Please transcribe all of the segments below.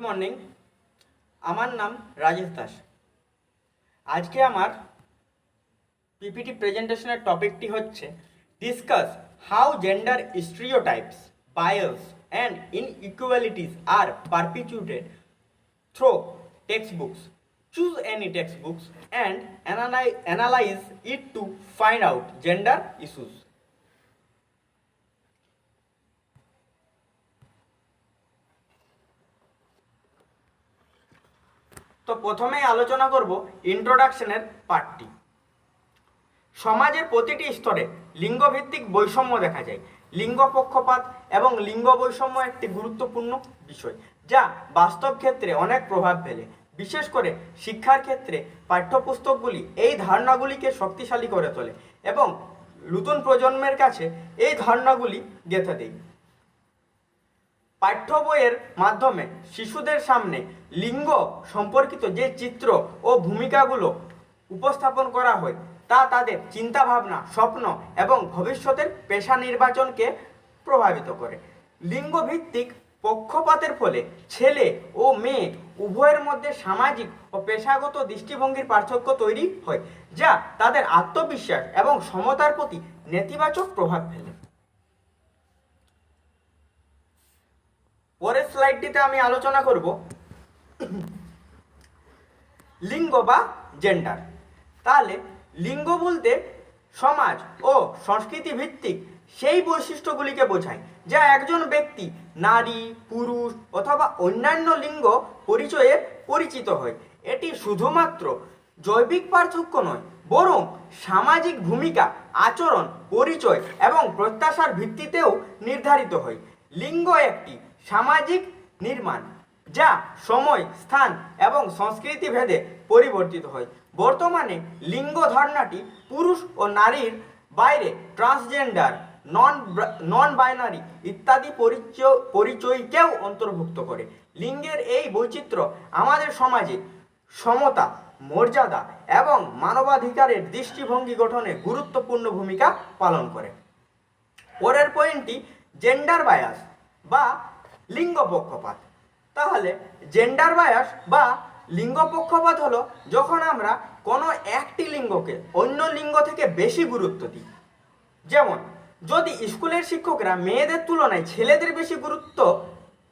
Morning. আমার নাম রাজেশ দাস। আজকে আমার পিপিটি প্রেজেন্টেশনের টপিকটি হচ্ছে discuss how gender stereotypes, bias and inequalities are perpetuated through textbooks. Choose any textbooks and analyze it to find out gender issues. তো প্রথমেই আলোচনা করব ইন্ট্রোডাকশনের পার্টটি। সমাজের প্রতিটি স্তরে লিঙ্গভিত্তিক বৈষম্য দেখা যায়। লিঙ্গ পক্ষপাত এবং লিঙ্গ বৈষম্য একটি গুরুত্বপূর্ণ বিষয় যা বাস্তব ক্ষেত্রে অনেক প্রভাব ফেলে। বিশেষ করে শিক্ষার ক্ষেত্রে পাঠ্যপুস্তকগুলি এই ধারণাগুলিকে শক্তিশালী করে তোলে এবং নতুন প্রজন্মের কাছে এই ধারণাগুলি গেঁথে দেয়। পাঠ্য বইয়ের মাধ্যমে শিশুদের সামনে লিঙ্গ সম্পর্কিত যে চিত্র ও ভূমিকাগুলো উপস্থাপন করা হয় তা তাদের চিন্তাভাবনা, স্বপ্ন এবং ভবিষ্যতের পেশা নির্বাচনকে প্রভাবিত করে। লিঙ্গভিত্তিক পক্ষপাতের ফলে ছেলে ও মেয়ে উভয়ের মধ্যে সামাজিক ও পেশাগত দৃষ্টিভঙ্গির পার্থক্য তৈরি হয়, যা তাদের আত্মবিশ্বাস এবং সমতার প্রতি নেতিবাচক প্রভাব ফেলে। পরের স্লাইডটিতে আমি আলোচনা করব লিঙ্গ বা জেন্ডার। তাহলে লিঙ্গ বলতে সমাজ ও সংস্কৃতি ভিত্তিক সেই বৈশিষ্ট্যগুলিকে বোঝায় যা একজন ব্যক্তি নারী, পুরুষ অথবা অন্যান্য লিঙ্গ পরিচয়ে পরিচিত হয়। এটি শুধুমাত্র জৈবিক পার্থক্য নয়, বরং সামাজিক ভূমিকা, আচরণ, পরিচয় এবং প্রত্যাশার ভিত্তিতেও নির্ধারিত হয়। লিঙ্গ একটি সামাজিক নির্মাণ যা সময়, স্থান এবং সংস্কৃতি ভেদে পরিবর্তিত হয়। বর্তমানে লিঙ্গ ধারণাটি পুরুষ ও নারীর বাইরে ট্রান্সজেন্ডার, নন বাইনারি ইত্যাদি পরিচয়কেও অন্তর্ভুক্ত করে। লিঙ্গের এই বৈচিত্র্য আমাদের সমাজে সমতা, মর্যাদা এবং মানবাধিকারের দৃষ্টিভঙ্গি গঠনে গুরুত্বপূর্ণ ভূমিকা পালন করে। পরের পয়েন্টটি জেন্ডার বায়াস বা লিঙ্গ পক্ষপাত। তাহলে জেন্ডার বায়াস বা লিঙ্গ পক্ষপাত হলো যখন আমরা কোনো একটি লিঙ্গকে অন্য লিঙ্গ থেকে বেশি গুরুত্ব দিই। যেমন যদি স্কুলের শিক্ষকরা মেয়েদের তুলনায় ছেলেদের বেশি গুরুত্ব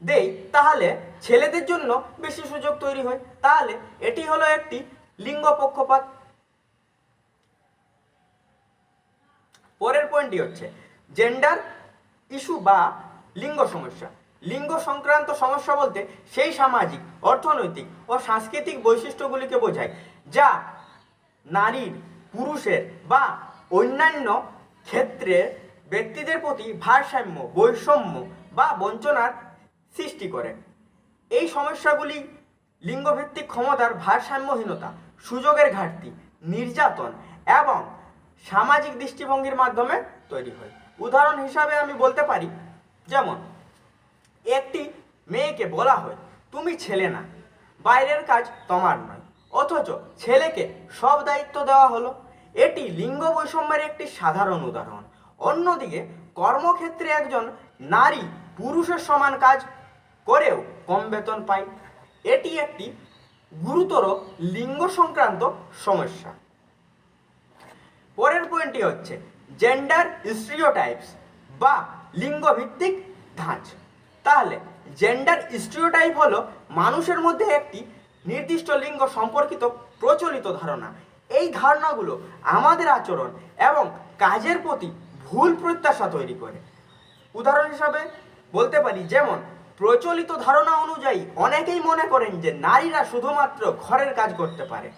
দেয় তাহলে ছেলেদের জন্য বেশি সুযোগ তৈরি হয়। তাহলে এটি হলো একটি লিঙ্গ পক্ষপাত। পরের পয়েন্টটি হচ্ছে জেন্ডার ইস্যু বা লিঙ্গ সমস্যা। লিঙ্গ সংক্রান্ত সমস্যা বলতে সেই সামাজিক, অর্থনৈতিক ও সাংস্কৃতিক বৈশিষ্ট্যগুলিকে বোঝায় যা নারীর, পুরুষের বা অন্যান্য ক্ষেত্রে ব্যক্তিদের প্রতি ভারসাম্য, বৈষম্য বা বঞ্চনার সৃষ্টি করে। এই সমস্যাগুলি লিঙ্গভিত্তিক ক্ষমতার ভারসাম্যহীনতা, সুযোগের ঘাটতি, নির্যাতন এবং সামাজিক দৃষ্টিভঙ্গির মাধ্যমে তৈরি হয়। উদাহরণ হিসাবে আমি বলতে পারি, যেমন একটি মেয়েকে বলা হয় তুমি ছেলে না, বাইরের কাজ তোমার নয়, অথচ ছেলেকে সব দায়িত্ব দেওয়া হলো। এটি লিঙ্গ বৈষম্যের একটি সাধারণ উদাহরণ। অন্যদিকে কর্মক্ষেত্রে একজন নারী পুরুষের সমান কাজ করেও কম বেতন পায়। এটি একটি গুরুতর লিঙ্গ সংক্রান্ত সমস্যা। পরের পয়েন্টটি হচ্ছে জেন্ডার স্টিরিওটাইপস বা লিঙ্গভিত্তিক ধাঁচ। তাহলে জেন্ডার স্টিরিওটাইপ হলো মানুষের মধ্যে একটি নির্দিষ্ট লিঙ্গ সম্পর্কিত প্রচলিত ধারণা। এই ধারণাগুলো আমাদের আচরণ এবং কাজের প্রতি ভুল প্রত্যাশা তৈরি করে। উদাহরণ হিসাবে বলতে পারি, যেমন প্রচলিত ধারণা অনুযায়ী অনেকেই মনে করেন যে নারীরা শুধুমাত্র ঘরের কাজ করতে পারে,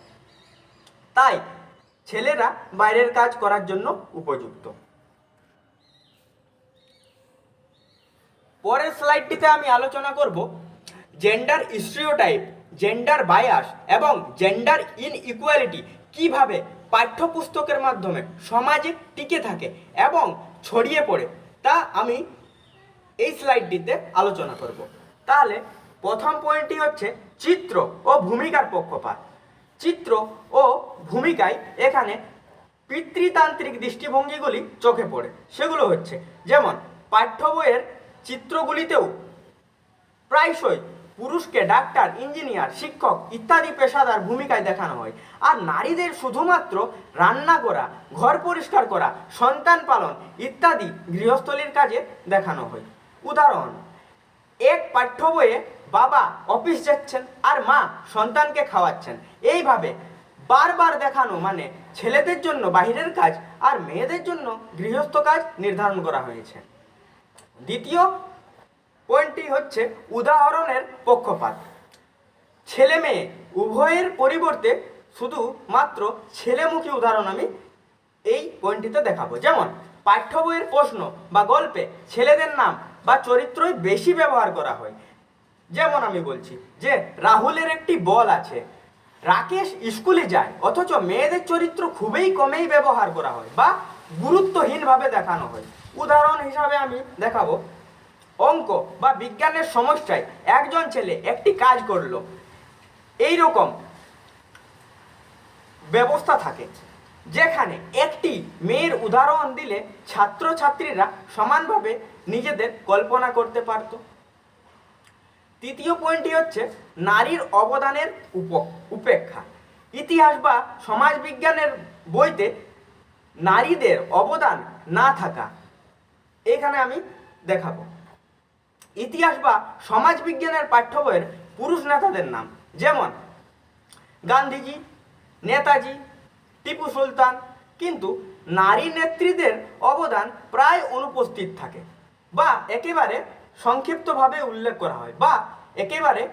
তাই ছেলেরা বাইরের কাজ করার জন্য উপযুক্ত। পরের স্লাইডটিতে আমি আলোচনা করব জেন্ডার স্টিরিওটাইপ, জেন্ডার বায়াস এবং জেন্ডার ইনইকুয়ালিটি কিভাবে পাঠ্যপুস্তকের মাধ্যমে সমাজে টিকে থাকে এবং ছড়িয়ে পড়ে তা আমি এই স্লাইডটিতে আলোচনা করব। তাহলে প্রথম পয়েন্টটি হচ্ছে চিত্র ও ভূমিকার পক্ষপাত। চিত্র ও ভূমিকায় এখানে পিতৃতান্ত্রিক দৃষ্টিভঙ্গিগুলি চোখে পড়ে। সেগুলো হচ্ছে যেমন পাঠ্য বইয়ের চিত্রগুলিতেও প্রায়শই পুরুষকে ডাক্তার, ইঞ্জিনিয়ার, শিক্ষক ইত্যাদি পেশাদার ভূমিকায় দেখানো হয়, আর নারীদের শুধুমাত্র রান্না করা, ঘর পরিষ্কার করা, সন্তান পালন ইত্যাদি গৃহস্থলীর কাজে দেখানো হয়। উদাহরণ, এক পাঠ্য বইয়ে বাবা অফিস যাচ্ছেন আর মা সন্তানকে খাওয়াচ্ছেন। এইভাবে বারবার দেখানো মানে ছেলেদের জন্য বাহিরের কাজ আর মেয়েদের জন্য গৃহস্থ কাজ নির্ধারণ করা হয়েছে। দ্বিতীয় পয়েন্টটি হচ্ছে উদাহরণের পক্ষপাত। ছেলে মেয়ে উভয়ের পরিবর্তে শুধুমাত্র ছেলেমুখী উদাহরণ আমি এই পয়েন্টটিতে দেখাবো। যেমন পাঠ্য বইয়ের প্রশ্ন বা গল্পে ছেলেদের নাম বা চরিত্রই বেশি ব্যবহার করা হয়। যেমন আমি বলছি যে রাহুলের একটি বল আছে, রাকেশ স্কুলে যায়, অথচ মেয়েদের চরিত্র খুবই কমেই ব্যবহার করা হয় বা গুরুত্বহীনভাবে দেখানো হয়। উদাহরণ হিসাবে আমি দেখাবো, অঙ্ক বা বিজ্ঞানের সমস্যায় একজন ছেলে একটি কাজ করলো, এই রকম ব্যবস্থা থাকে যেখানে একটি মেয়ের উদাহরণ দিলে ছাত্রছাত্রীরা সমানভাবে নিজেদের কল্পনা করতে পারত। তৃতীয় পয়েন্টটি হচ্ছে নারীর অবদানের উপেক্ষা। ইতিহাস বা সমাজবিজ্ঞানের বইতে নারীদের অবদান না থাকা এখানে আমি দেখাবো। ইতিহাস বা সমাজবিজ্ঞানের পাঠ্য বইয়ের পুরুষ নেতাদের নাম যেমন গান্ধীজি, নেতাজি, টিপু সুলতান, কিন্তু নারী নেত্রীদের অবদান প্রায় অনুপস্থিত থাকে বা একেবারে সংক্ষিপ্তভাবে উল্লেখ করা হয় বা একেবারে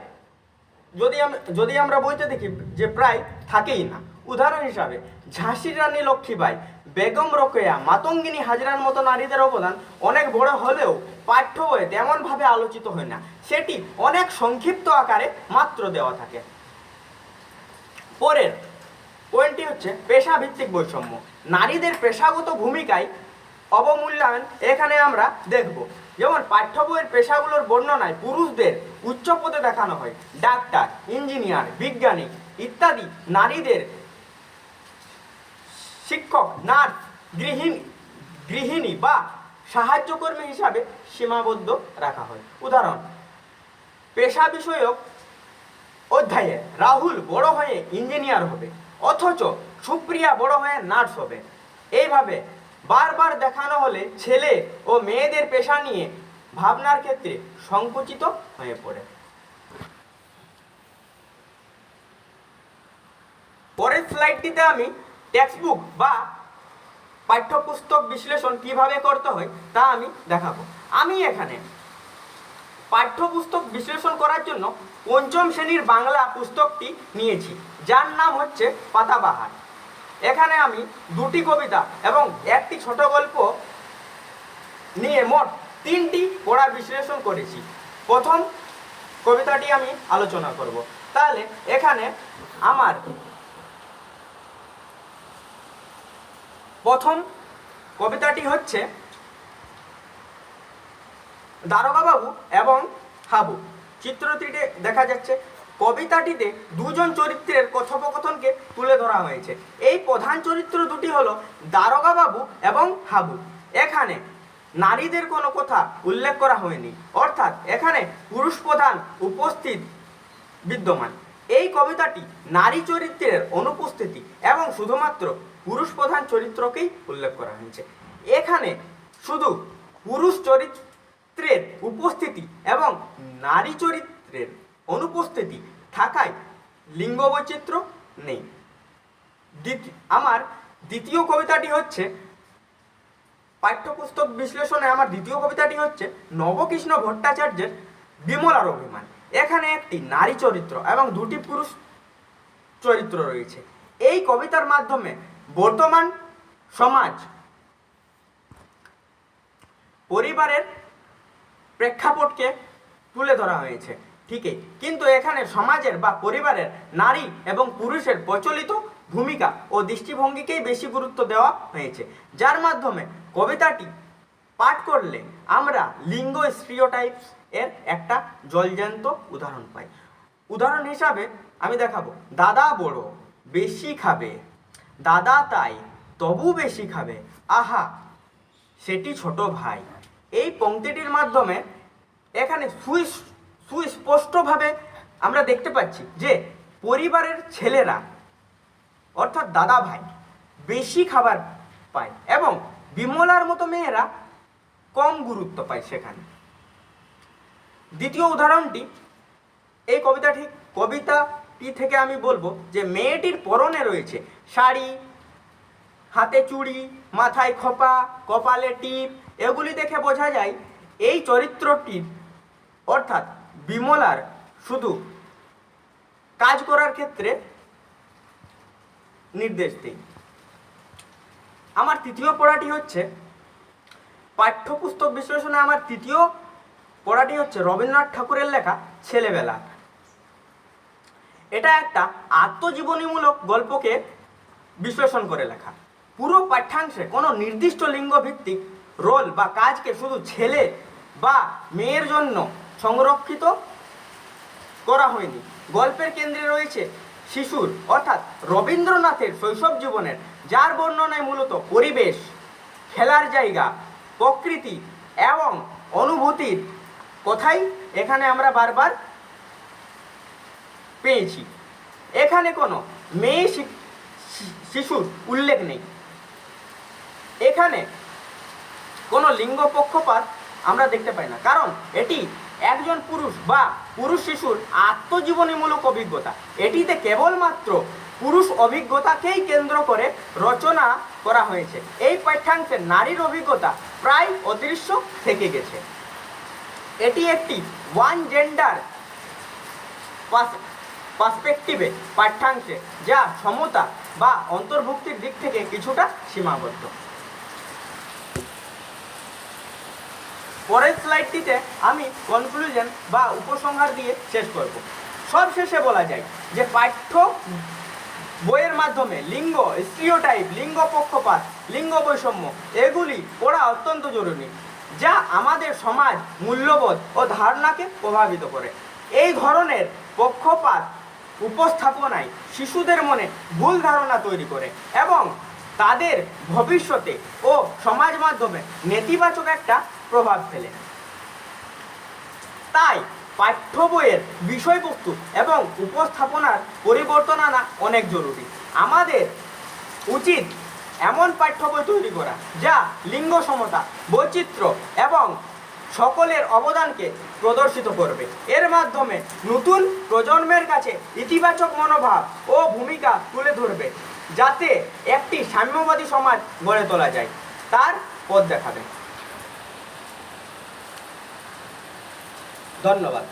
যদি আমরা বইতে দেখি যে প্রায় থাকেই না। উদাহরণ হিসাবে ঝাঁসির রানী লক্ষ্মীবাই, বেগম রোকেয়া, মাতঙ্গিনী হাজরার মতো নারীদের অবদান অনেক বড় হলেও পাঠ্য বইয়ে তেমনভাবে আলোচিত হয় না, সেটি অনেক সংক্ষিপ্ত আকারে মাত্র দেওয়া থাকে। পরের পয়েন্টটি হচ্ছে পেশাভিত্তিক বৈষম্য। নারীদের পেশাগত ভূমিকায় অবমূল্যায়ন এখানে আমরা দেখব। যেমন পাঠ্য বইয়ের পেশাগুলোর বর্ণনায় পুরুষদের উচ্চ পদে দেখানো হয়, ডাক্তার, ইঞ্জিনিয়ার, বিজ্ঞানী ইত্যাদি নারীদের শিক্ষক, নার্স, গৃহিণী বা সাহায্যকর্মী হিসাবে সীমাবদ্ধ রাখা হয়। উদাহরণ, পেশা বিষয়ক অধ্যায়ে রাহুল বড় হয়ে ইঞ্জিনিয়ার হবে, অথচ সুপ্রিয়া বড় হয়ে নার্স হবে। এইভাবে বারবার দেখানো হলে ছেলে ও মেয়েদের পেশা নিয়ে ভাবনার ক্ষেত্রে সংকুচিত হয়ে পড়ে। পরের স্লাইডটিতে আমি টেক্সটবুক বা পাঠ্যপুস্তক বিশ্লেষণ কিভাবে করতে হয় তা আমি দেখাবো। আমি এখানে পাঠ্যপুস্তক বিশ্লেষণ করার জন্য পঞ্চম শ্রেণীর বাংলা পুস্তকটি নিয়েছি, যার নাম হচ্ছে পাতাবাহার। এখানে আমি দুটি কবিতা এবং একটি ছোট গল্প নিয়ে মোট 3টি পড়ার বিশ্লেষণ করেছি। প্রথম কবিতাটি আমি আলোচনা করব। তাহলে এখানে আমার প্রথম কবিতাটি হচ্ছে দারোগা বাবু এবং হাবু। চিত্রটিতে দেখা যাচ্ছে কবিতাটিতে দুজন চরিত্রের কথোপকথনকে তুলে ধরা হয়েছে। এই প্রধান চরিত্র দুটি হলো দারোগা বাবু এবং হাবু। এখানে নারীদের কোনো কথা উল্লেখ করা হয়নি, অর্থাৎ এখানে পুরুষ প্রধান উপস্থিত বিদ্যমান। এই কবিতাটি নারী চরিত্রের অনুপস্থিতি এবং শুধুমাত্র পুরুষ প্রধান চরিত্রকেই উল্লেখ করা হয়েছে। এখানে শুধু পুরুষ চরিত্রের উপস্থিতি এবং নারী চরিত্রের অনুপস্থিতি থাকায় লিঙ্গ বৈচিত্র্য নেই। আমার দ্বিতীয় কবিতাটি হচ্ছে পাঠ্যপুস্তক বিশ্লেষণে আমার দ্বিতীয় কবিতাটি হচ্ছে নবকৃষ্ণ ভট্টাচার্যের বিমলার অভিমান। এখানে একটি নারী চরিত্র এবং দুটি পুরুষ চরিত্র রয়েছে। এই কবিতার মাধ্যমে বর্তমান সমাজ পরিবারের প্রেক্ষাপটকে তুলে ধরা হয়েছে ঠিকই, কিন্তু এখানে সমাজের বা পরিবারের নারী এবং পুরুষের প্রচলিত ভূমিকা ও দৃষ্টিভঙ্গিকেই বেশি গুরুত্ব দেওয়া হয়েছে, যার মাধ্যমে কবিতাটি পাঠ করলে আমরা লিঙ্গ স্টিরিওটাইপস এর একটা জলজ্যান্ত উদাহরণ পাই। উদাহরণ হিসাবে আমি দেখাবো, দাদা বড় বেশি খাবে, দাদা তাই তবু বেশি খাবে, আহা সেটি ছোট ভাই। এই পংক্তিটির মাধ্যমে এখানে সুস্পষ্টভাবে আমরা দেখতে পাচ্ছি যে পরিবারের ছেলেরা অর্থাৎ দাদা ভাই বেশি খাবার পায় এবং বিমলার মতো মেয়েরা কম গুরুত্ব পায় সেখানে। দ্বিতীয় উদাহরণটি এই কবিতাটি থেকে আমি বলবো যে মেয়েটির পরনে রয়েছে শাড়ি, হাতে চুড়ি, মাথায় খোপা, কপালে টিপ। এগুলি দেখে বোঝা যায় এই চরিত্রটির অর্থাৎ বিমলার শুধু কাজ করার ক্ষেত্রে নির্দেশ দেই। আমার তৃতীয় পড়াটি হচ্ছে পাঠ্যপুস্তক বিশ্লেষণে আমার তৃতীয় পড়াটি হচ্ছে রবীন্দ্রনাথ ঠাকুরের লেখা ছেলেবেলা। এটা একটা আত্মজীবনীমূলক গল্পকে বিশ্লেষণ করে লেখা। পুরো পাঠ্যাংশে কোনো নির্দিষ্ট লিঙ্গ ভিত্তিক রোল বা কাজকে শুধু ছেলে বা মেয়ের জন্য সংরক্ষিত করা হয়নি। গল্পের কেন্দ্রে রয়েছে শিশুর অর্থাৎ রবীন্দ্রনাথের শৈশব জীবনের, যার বর্ণনায় মূলত পরিবেশ, খেলার জায়গা, প্রকৃতি এবং অনুভূতির কথাই এখানে আমরা বারবার পেয়েছি। এখানে কোনো মেয়ে শিশুর উল্লেখ নেই। এখানে কোনো লিঙ্গ পক্ষপাত আমরা দেখতে পাই না, কারণ এটি একজন পুরুষ বা পুরুষ শিশুর আত্মজীবনীমূলক অভিজ্ঞতা। এটিতে কেবলমাত্র পুরুষ অভিজ্ঞতাকেই কেন্দ্র করে রচনা করা হয়েছে। এই পাঠ্যাংশে নারীর অভিজ্ঞতা প্রায় অদৃশ্য থেকে গেছে। এটি একটি ওয়ান জেন্ডার পার্সপেক্টিভে পাঠ্যাংশে, যা সমতা বা অন্তর্ভুক্তির দিক থেকে কিছুটা সীমাবদ্ধ। পরের স্লাইডটিতে আমি কনক্লুশন বা উপসংহার দিয়ে শেষ করব। সবশেষে বলা যায় যে পাঠ্য বইয়ের মাধ্যমে লিঙ্গ স্টিরিওটাইপ, লিঙ্গ পক্ষপাত, লিঙ্গ বৈষম্য এগুলি পড়া অত্যন্ত জরুরি, যা আমাদের সমাজ মূল্যবোধ ও ধারণাকে প্রভাবিত করে। এই ধরনের পক্ষপাত উপস্থাপনায় শিশুদের মনে ভুল ধারণা তৈরি করে এবং তাদের ভবিষ্যতে ও সমাজ মাধ্যমে নেতিবাচক একটা প্রভাব ফেলে। তাই পাঠ্য বইয়ের বিষয়বস্তু এবং উপস্থাপনার পরিবর্তন আনা অনেক জরুরি। আমাদের উচিত এমন পাঠ্য বই তৈরি করা যা লিঙ্গ সমতা, বৈচিত্র্য এবং সকলের অবদানকে প্রদর্শিত করবে। এর মাধ্যমে নতুন প্রজন্মের কাছে ইতিবাচক মনোভাব ও ভূমিকা তুলে ধরবে, যাতে একটি সাম্যবাদী সমাজ গড়ে তোলা যায়। তার পথ দেখাবে। ধন্যবাদ।